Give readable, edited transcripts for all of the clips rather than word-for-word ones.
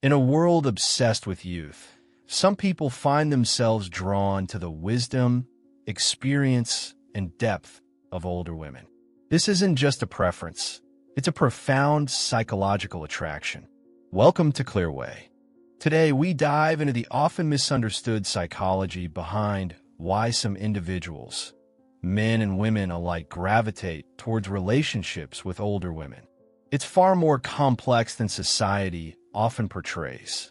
In a world obsessed with youth, some people find themselves drawn to the wisdom, experience, and depth of older women. This isn't just a preference, it's a profound psychological attraction. Welcome to Clearway. Today, we dive into the often misunderstood psychology behind why some individuals, men and women alike, gravitate towards relationships with older women. It's far more complex than society often portrays.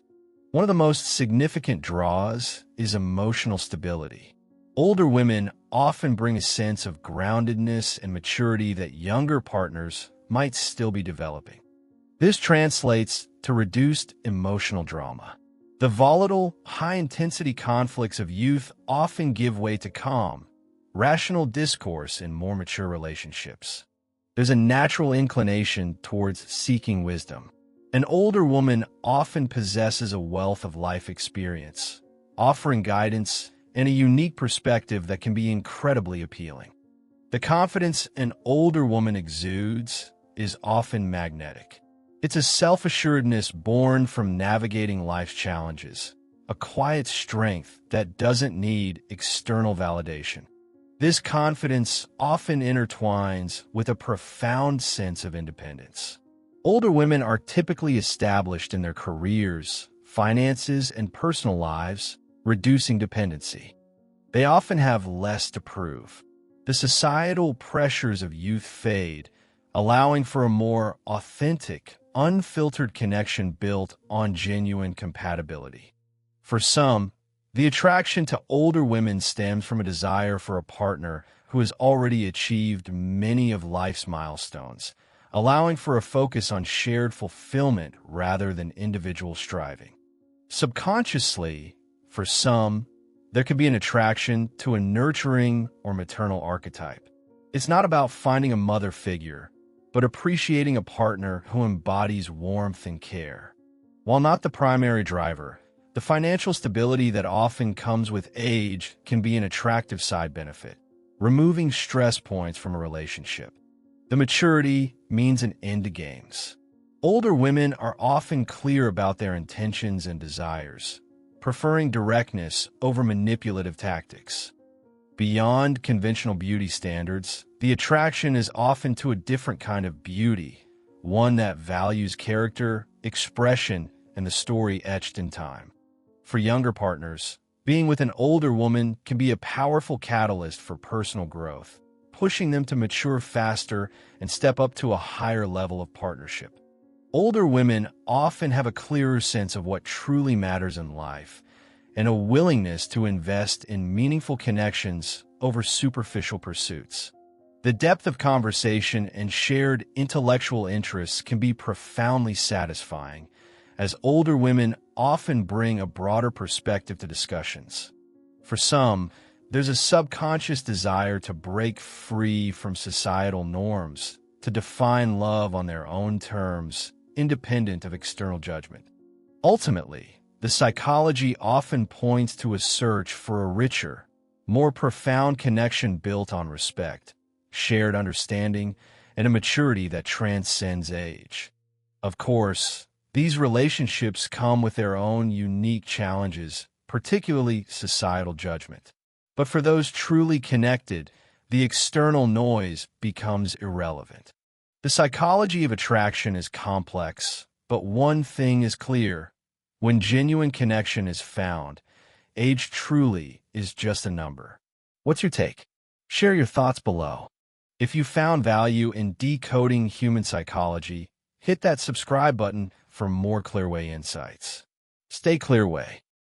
One of the most significant draws is emotional stability. Older women often bring a sense of groundedness and maturity that younger partners might still be developing. This translates to reduced emotional drama. The volatile, high-intensity conflicts of youth often give way to calm, rational discourse in more mature relationships. There's a natural inclination towards seeking wisdom. An older woman often possesses a wealth of life experience, offering guidance and a unique perspective that can be incredibly appealing. The confidence an older woman exudes is often magnetic. It's a self-assuredness born from navigating life's challenges, a quiet strength that doesn't need external validation. This confidence often intertwines with a profound sense of independence. Older women are typically established in their careers, finances, and personal lives, reducing dependency. They often have less to prove. The societal pressures of youth fade, allowing for a more authentic, unfiltered connection built on genuine compatibility. For some, the attraction to older women stems from a desire for a partner who has already achieved many of life's milestones, allowing for a focus on shared fulfillment rather than individual striving. Subconsciously, for some, there can be an attraction to a nurturing or maternal archetype. It's not about finding a mother figure, but appreciating a partner who embodies warmth and care. While not the primary driver, the financial stability that often comes with age can be an attractive side benefit, removing stress points from a relationship. The maturity means an end to games. Older women are often clear about their intentions and desires, preferring directness over manipulative tactics. Beyond conventional beauty standards, the attraction is often to a different kind of beauty, one that values character, expression, and the story etched in time. For younger partners, being with an older woman can be a powerful catalyst for personal growth, pushing them to mature faster and step up to a higher level of partnership. Older women often have a clearer sense of what truly matters in life and a willingness to invest in meaningful connections over superficial pursuits. The depth of conversation and shared intellectual interests can be profoundly satisfying, as older women often bring a broader perspective to discussions. For some, there's a subconscious desire to break free from societal norms, to define love on their own terms, independent of external judgment. Ultimately, the psychology often points to a search for a richer, more profound connection built on respect, shared understanding, and a maturity that transcends age. Of course, these relationships come with their own unique challenges, particularly societal judgment. But for those truly connected, the external noise becomes irrelevant. The psychology of attraction is complex, but one thing is clear. When genuine connection is found, age truly is just a number. What's your take? Share your thoughts below. If you found value in decoding human psychology, hit that subscribe button for more Clearway insights. Stay Clearway.